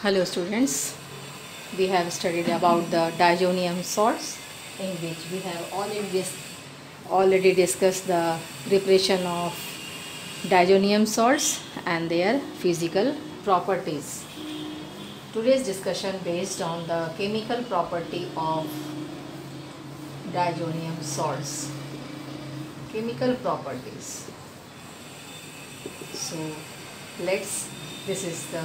Hello students, we have studied about the diazonium salts, in which we have already discussed the preparation of diazonium salts and their physical properties. Today's discussion based on the chemical property of diazonium salts. Chemical properties. So this is the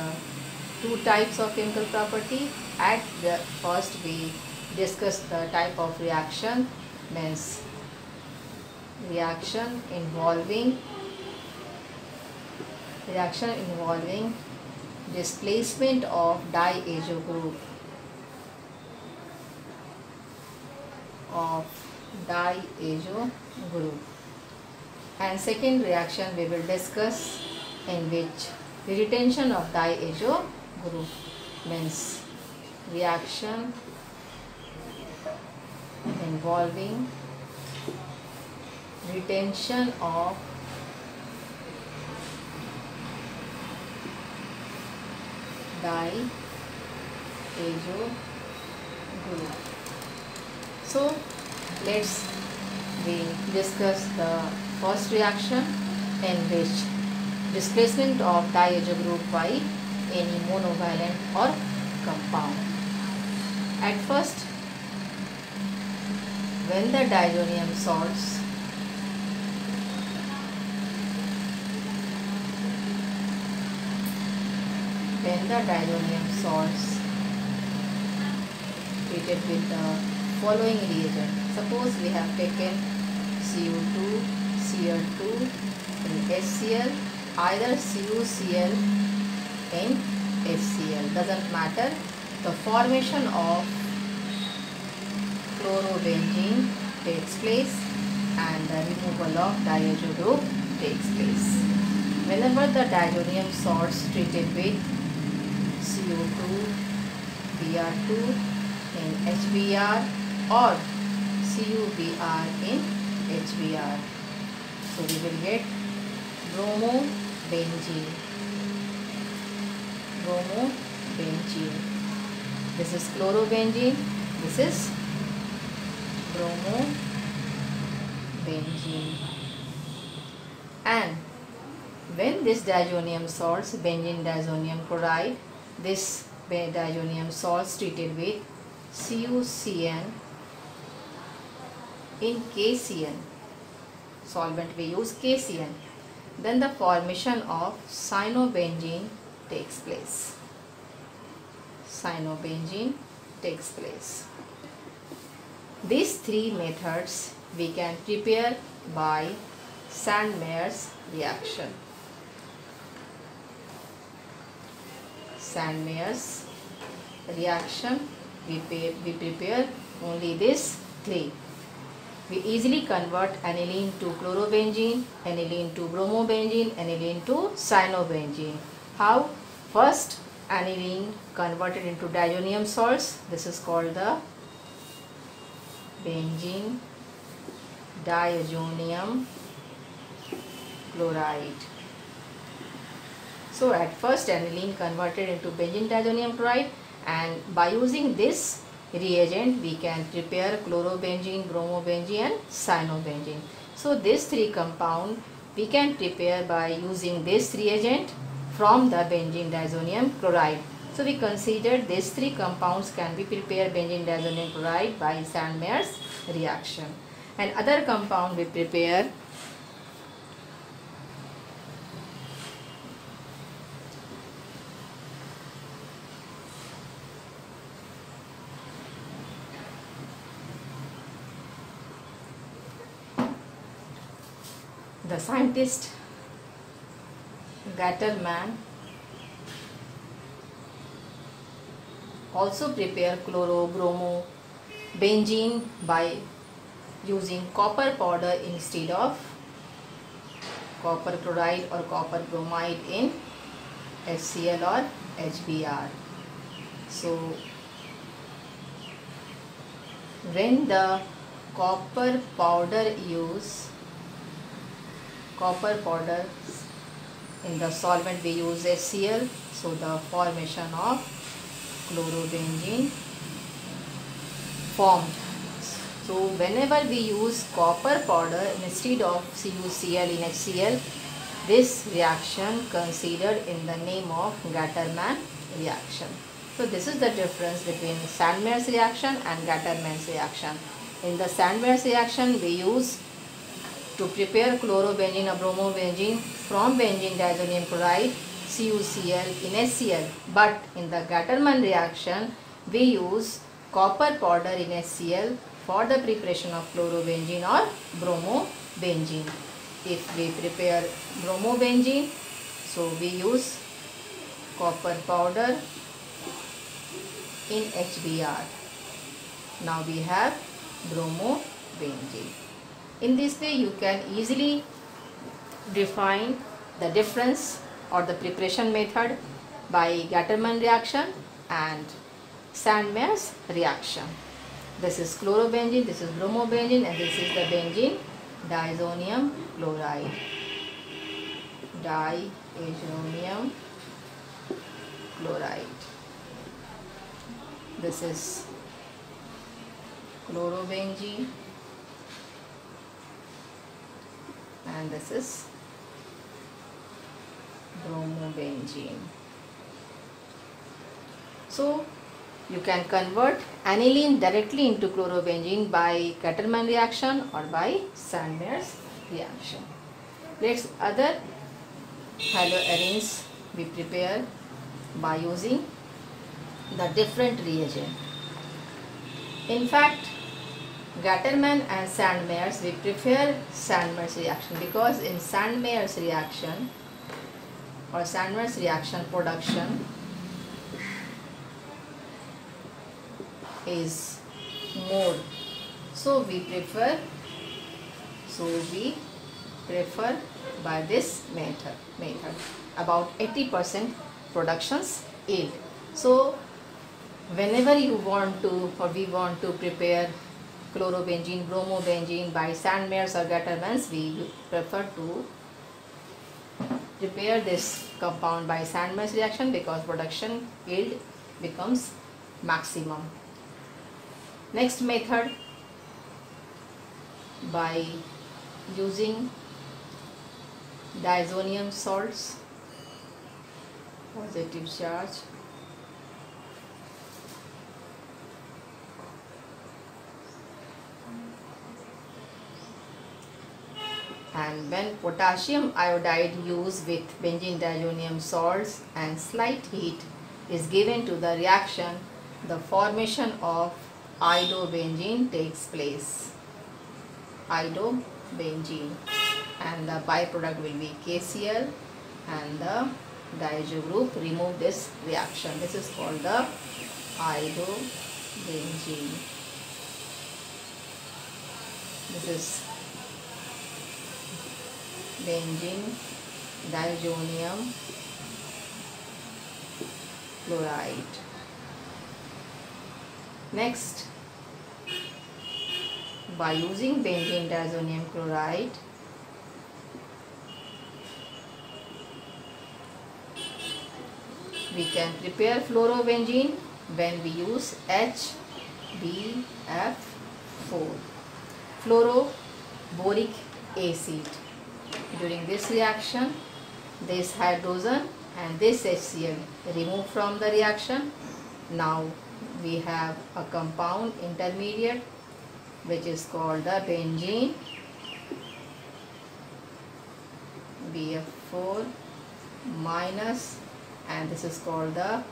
two types of chemical property. At the first we discuss the type of reaction, means reaction involving displacement of diazo group. And second reaction we will discuss, in which the retention of diazo group, means reaction involving retention of diazo group. So we discuss the first reaction, in which displacement of diazo group by any monovalent or compound. At first, when the diazonium salts treated with the following reagent, suppose we have taken Cu2, Cl2 in HCl, either CuCl in HCl, doesn't matter, the formation of chlorobenzene takes place and the removal of diazo group takes place. Whenever the diazonium salts treated with Cu2, Br2 in HBr or CuBr in HBr, so we will get bromobenzene. This is chlorobenzene, this is bromobenzene. And when this diazonium salts, benzene diazonium chloride, this diazonium salts treated with CuCN in KCN, solvent we use KCN, then the formation of cyanobenzene takes place. These three methods we can prepare by Sandmeyer's reaction. We prepare only these three. We easily convert aniline to chlorobenzene, aniline to bromobenzene, aniline to cyanobenzene. How? First, aniline converted into diazonium salts. This is called the benzene diazonium chloride. So at first, aniline converted into benzene diazonium chloride, and by using this reagent we can prepare chlorobenzene, bromobenzene and cyanobenzene. So these three compound we can prepare by using this reagent from the benzene diazonium chloride. So we consider these three compounds can be prepared benzene diazonium chloride by Sandmeyer's reaction. And other compound we prepare the scientist Gattermann also prepare chloro-bromo-benzene by using copper powder instead of copper chloride or copper bromide in HCl or HBr. So when the copper powder in the solvent we use HCl, So the formation of chlorobenzene formed. So whenever we use copper powder instead of CuCl in HCl, this reaction considered in the name of Gattermann reaction. So this is the difference between Sandmeyer's reaction and Gattermann's reaction. In the Sandmeyer's reaction, we use to prepare chlorobenzene or bromobenzene from benzene diazonium chloride CuCl in HCl. But in the Gattermann reaction, we use copper powder in HCl for the preparation of chlorobenzene or bromobenzene. If we prepare bromobenzene, so we use copper powder in HBr. Now we have bromobenzene. In this way you can easily define the difference or the preparation method by Gattermann reaction and Sandmeyer's reaction. This is chlorobenzene, this is bromobenzene, and this is the benzene diazonium chloride. Diazonium chloride. This is chlorobenzene and this is bromobenzene. So you can convert aniline directly into chlorobenzene by Gattermann reaction or by Sandmeyer's reaction. Let's other haloarenes we prepare by using the different reagent. In fact, Gattermann and Sandmeyer's, we prefer Sandmeyer's reaction because in Sandmeyer's reaction or Sandmeyer's reaction production is more. So we prefer by this method about 80% productions yield. So whenever you want to or we want to prepare chlorobenzene, bromobenzene by Sandmeyer's or Gattermann's, we prefer to prepare this compound by Sandmeyer's reaction because production yield becomes maximum. Next method, by using diazonium salts, positive charge, and when potassium iodide used with benzene diazonium salts and slight heat is given to the reaction, the formation of iodobenzene takes place. Iodobenzene, and the byproduct will be KCl, and the diazo group remove this reaction. This is called the iodobenzene. This is benzene diazonium chloride. Next, by using benzene diazonium chloride, we can prepare fluorobenzene when we use HBF4, fluoroboric acid. During this reaction, this hydrogen and this HCl removed from the reaction. Now we have a compound intermediate which is called the benzene BF4 minus, and this is called the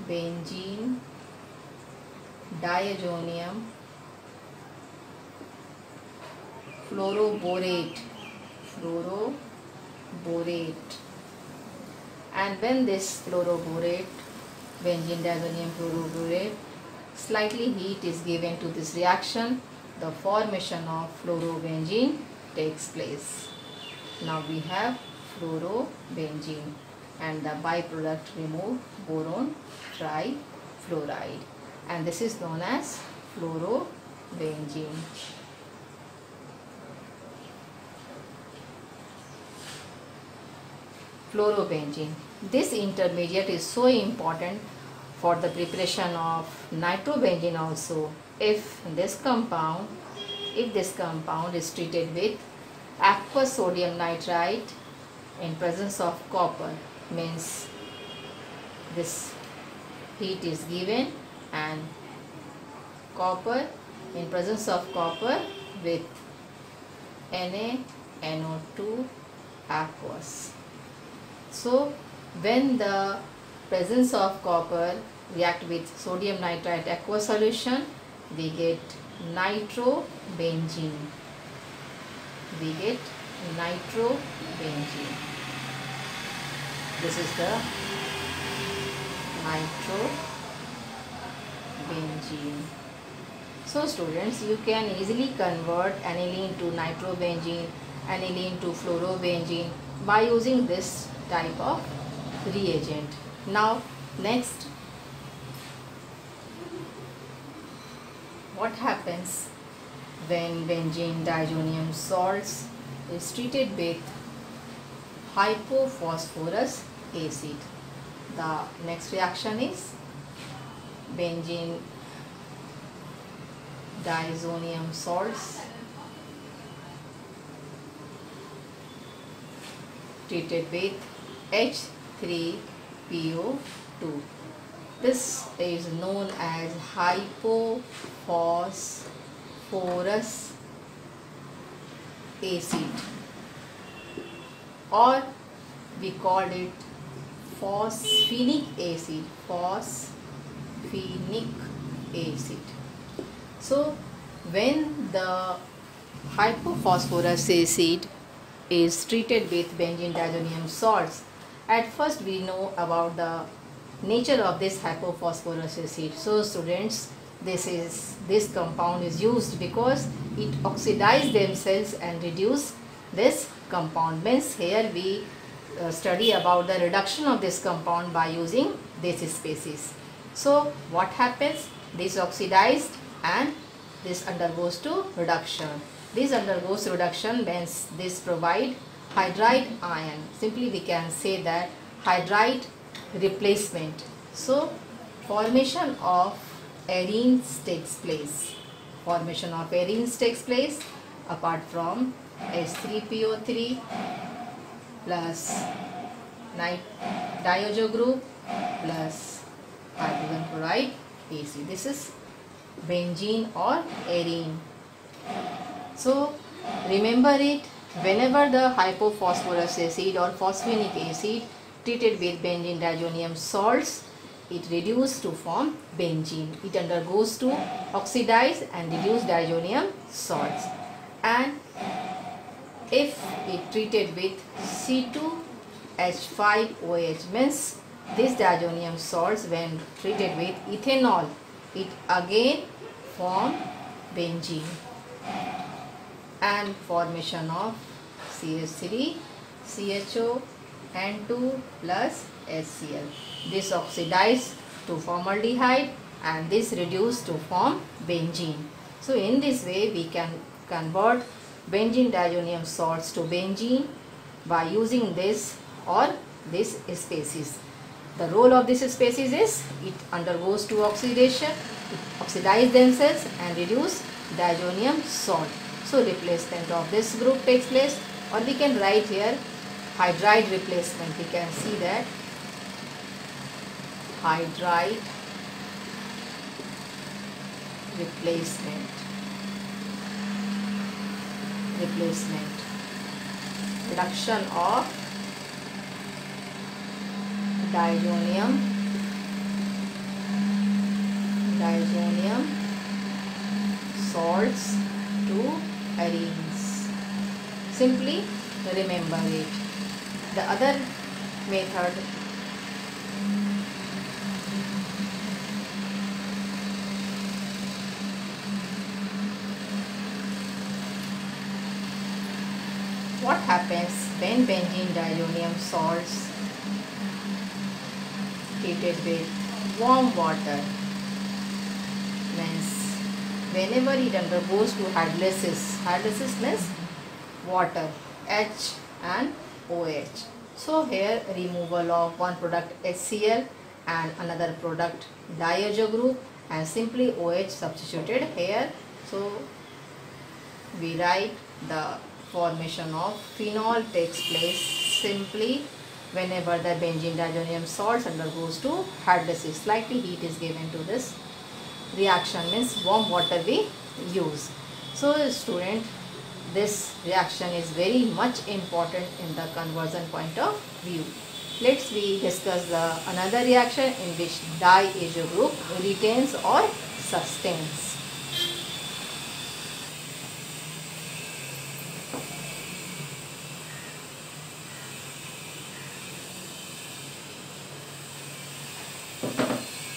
benzene diazonium fluoroborate. And when this fluoroborate, benzene diazonium fluoroborate, slightly heat is given to this reaction, the formation of fluorobenzene takes place. Now we have fluorobenzene, and the byproduct remove boron trifluoride, and this is known as fluorobenzene. fluorobenzene. This intermediate is so important for the preparation of nitrobenzene also. If this compound is treated with aqueous sodium nitrite in presence of copper, means this heat is given and copper, in presence of copper with NaNO2 aqueous. So when the presence of copper react with sodium nitrite aqueous solution, we get nitrobenzene. This is the nitrobenzene. So students, you can easily convert aniline to nitrobenzene, aniline to fluorobenzene by using this type of reagent. Now next, what happens when benzene diazonium salts is treated with hypophosphorus acid? The next reaction is benzene diazonium salts treated with H3PO2. This is known as hypophosphorus acid, or we call it phosphenic acid. So when the hypophosphorus acid is treated with benzene diazonium salts, at first we know about the nature of this hypophosphorus acid. So students, this compound is used because it oxidize themselves and reduce this compound. Means here we study about the reduction of this compound by using this species. So what happens? This oxidized and this undergoes to reduction. This undergoes reduction means this provide hydride ion. Simply we can say that hydride replacement. So formation of arenes takes place. Apart from H3PO3 plus diazo group plus hydrogen chloride AC. This is benzene or arene. So remember it, whenever the hypophosphorus acid or phosphenic acid treated with benzene diazonium salts, it reduces to form benzene. It undergoes to oxidize and reduce diazonium salts. And if it treated with C2H5OH, means this diazonium salts when treated with ethanol, it again form benzene and formation of CH3, CHO and 2 plus HCl. This oxidized to formaldehyde and this reduced to form benzene. So in this way we can convert benzene diazonium salts to benzene by using this or this species. The role of this species is it undergoes to oxidation, it oxidize themselves and reduce diazonium salt. So replacement of this group takes place, or we can write here hydride replacement. We can see that hydride replacement. Reduction of diazonium salts to arenes. Simply remember it. The other method what happens when benzene diazonium salts treated with warm water, means whenever it undergoes to hydrolysis means water H and OH. So here removal of one product HCl and another product diazo group and simply OH substituted here. So we write the formation of phenol takes place simply whenever the benzene diazonium salts undergoes to hydrolysis. Slightly heat is given to this reaction, means warm water we use. So student, this reaction is very much important in the conversion point of view. Let's we discuss the another reaction in which diazo group retains or sustains.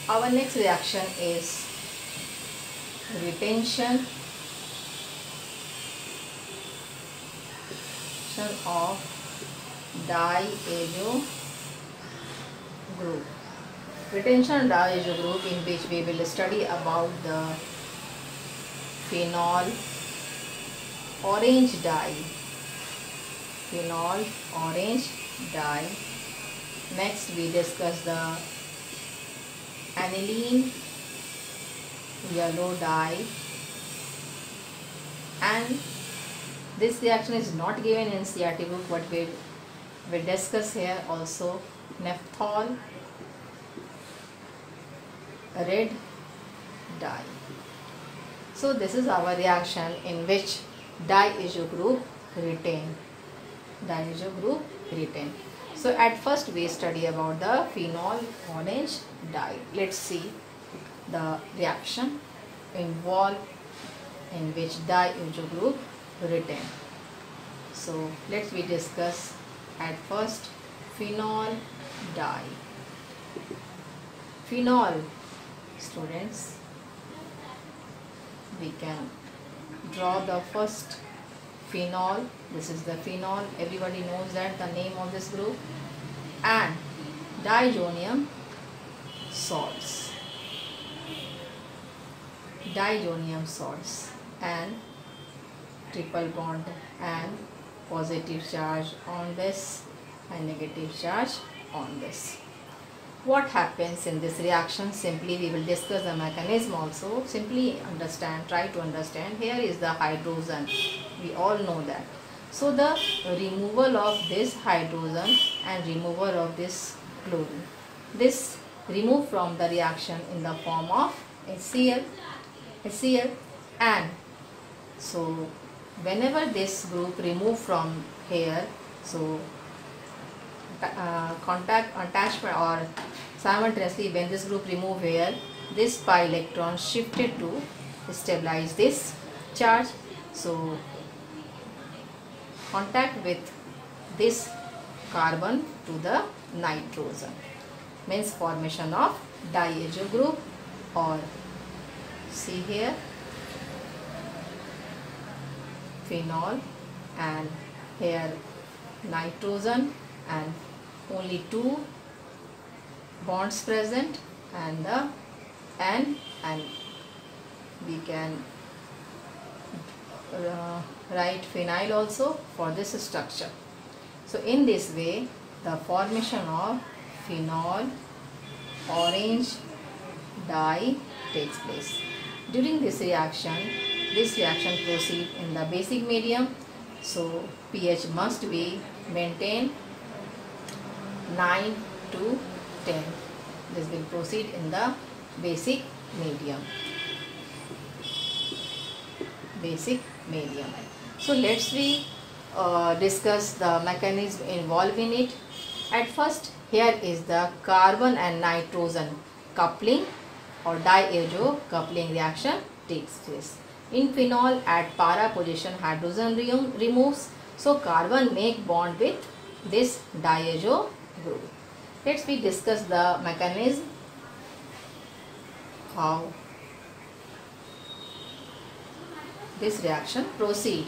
Our next reaction is retention of diazo group. Retention diazo group, in which we will study about the phenol orange dye. Phenol orange dye. Next we discuss the aniline yellow dye, and this reaction is not given in CRT book, but we will discuss here also naphthol red dye. So this is our reaction in which diazo group retain. Diazo group retain. So at first we study about the phenol orange dye. Let's see the reaction involved in which diazo group retain. So let's we discuss at first phenol dye. Phenol, students, we can draw the first phenol. This is the phenol, everybody knows that the name of this group, and diazonium salts. Diazonium salts and triple bond and positive charge on this and negative charge on this. What happens in this reaction? Simply we will discuss the mechanism also. Simply understand, try to understand. Here is the hydrogen, we all know that. So the removal of this hydrogen and removal of this chlorine, this removed from the reaction in the form of HCl, and so whenever this group remove from here, so contact attachment or simultaneously when this group remove here, this pi electron shifted to stabilize this charge. So contact with this carbon to the nitrogen means formation of diazo group, or see here phenol and here nitrogen and only two bonds present and the N, and we can write phenyl also for this structure. So in this way the formation of phenol orange dye takes place. During this reaction proceeds in the basic medium, so pH must be maintained 9 to 10. This will proceed in the basic medium. So let's we discuss the mechanism involved in it. At first, here is the carbon and nitrogen coupling or diazo coupling reaction takes place. In phenol, at para position hydrogen removes, so carbon make bond with this diazo group. Let's we discuss the mechanism, how this reaction proceed.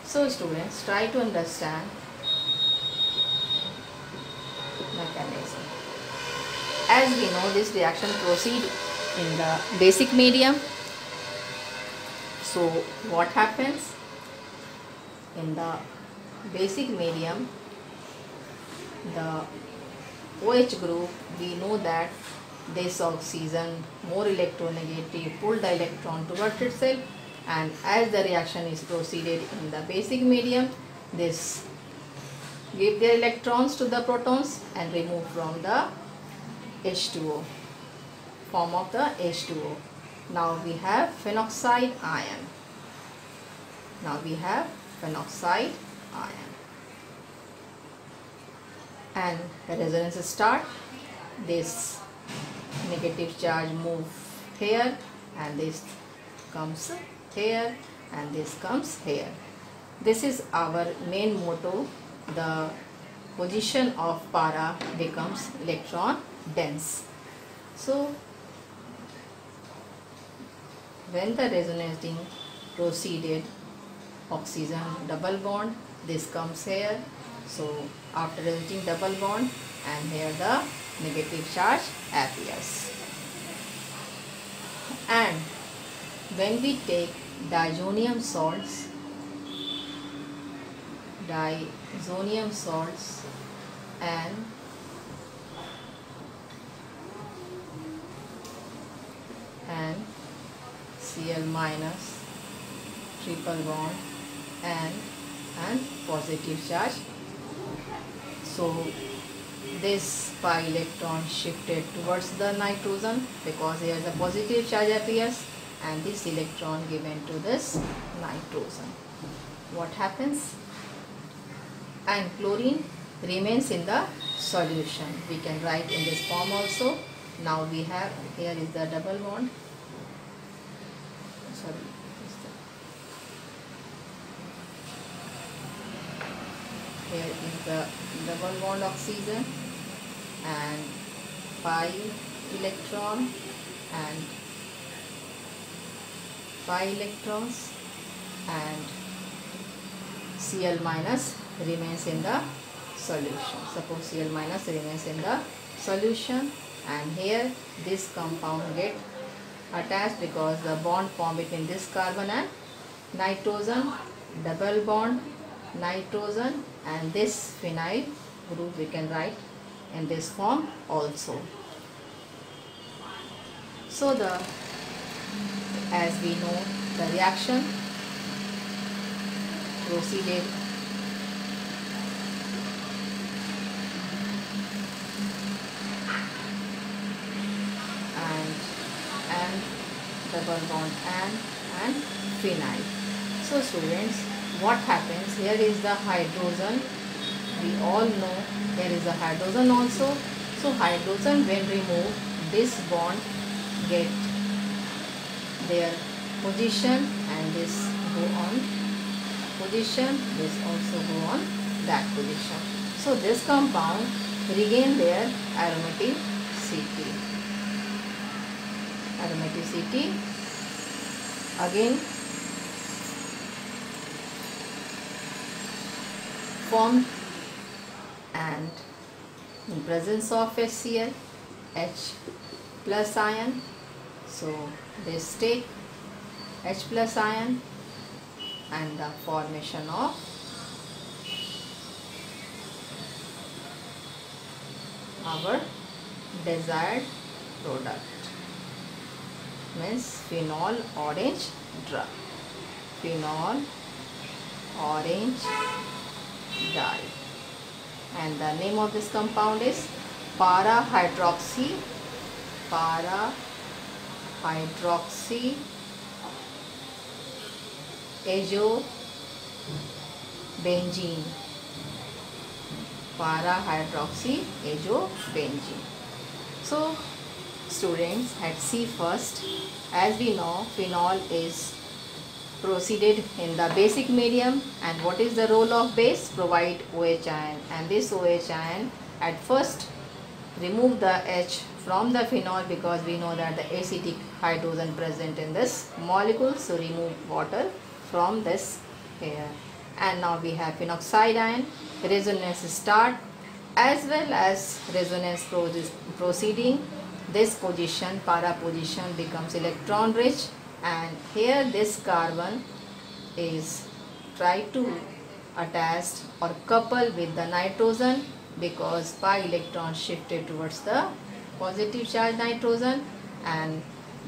So students, try to understand mechanism. As we know, this reaction proceed in the basic medium. So what happens in the basic medium? the OH group, we know that this oxygen, more electronegative, pull the electron towards itself, and as the reaction is proceeded in the basic medium, this give their electrons to the protons and remove from the H2O, form of the H2O. Now we have phenoxide ion. Now we have phenoxide ion. And resonance start. This negative charge move here, and this comes here, and this comes here. This is our main motto. The position of para becomes electron dense. So when the resonating proceeded, oxygen double bond, this comes here. So after resonating double bond, and here the negative charge appears. And when we take diazonium salts and Cl minus, triple bond and positive charge. So this pi electron shifted towards the nitrogen because here the positive charge appears, and this electron given to this nitrogen. What happens? And chlorine remains in the solution. We can write in this form also. Now we have, here is the double bond. Here is the double bond oxygen and pi electron and pi electrons, and Cl minus remains in the solution. Suppose Cl minus remains in the solution, and here this compound get attached because the bond formed between this carbon and nitrogen, double bond nitrogen, and this phenyl group we can write in this form also. So as we know, the reaction proceeded and double bond and phenyl. So students, what happens? Here is the hydrogen. We all know there is a hydrogen also. So hydrogen when removed, this bond get their position, and this go on position, this also go on that position. So this compound regain their aromaticity. Again formed, and in presence of HCl, H plus ion, so this take H plus ion and the formation of our desired product, means phenol orange drug, phenol orange dye, and the name of this compound is para-hydroxy azobenzene, para-hydroxyazobenzene. So students, at C first, as we know, phenol is proceeded in the basic medium, and what is the role of base? Provide OH ion, and this OH ion at first remove the H from the phenol because we know that the acidic hydrogen present in this molecule, so remove water from this here. And now we have phenoxide ion, resonance start, as well as resonance proceeding, this position, para position, becomes electron rich, and here this carbon is try to attach or couple with the nitrogen, because pi electron shifted towards the positive charge nitrogen, and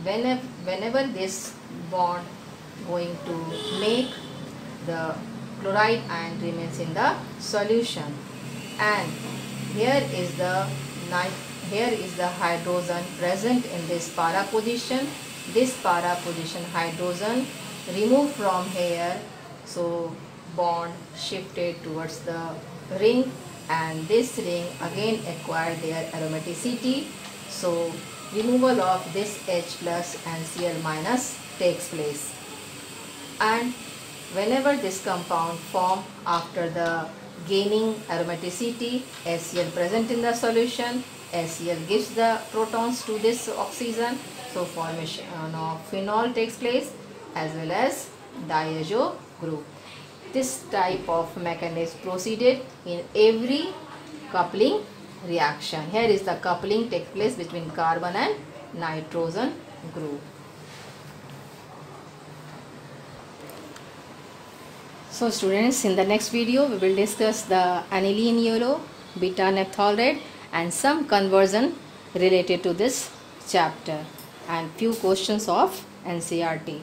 whenever this bond going to make, the chloride ion remains in the solution. And here is the hydrogen present in this para position. This para position hydrogen removed from here, so bond shifted towards the ring, and this ring again acquired their aromaticity. So removal of this H plus and Cl minus takes place. And whenever this compound form after the gaining aromaticity, HCl present in the solution, HCl gives the protons to this oxygen, so formation of phenol takes place as well as diazo group. This type of mechanism proceeded in every coupling reaction. Here is the coupling takes place between carbon and nitrogen group. So students, in the next video we will discuss the aniline yellow, beta naphthol red, and some conversion related to this chapter and few questions of NCERT.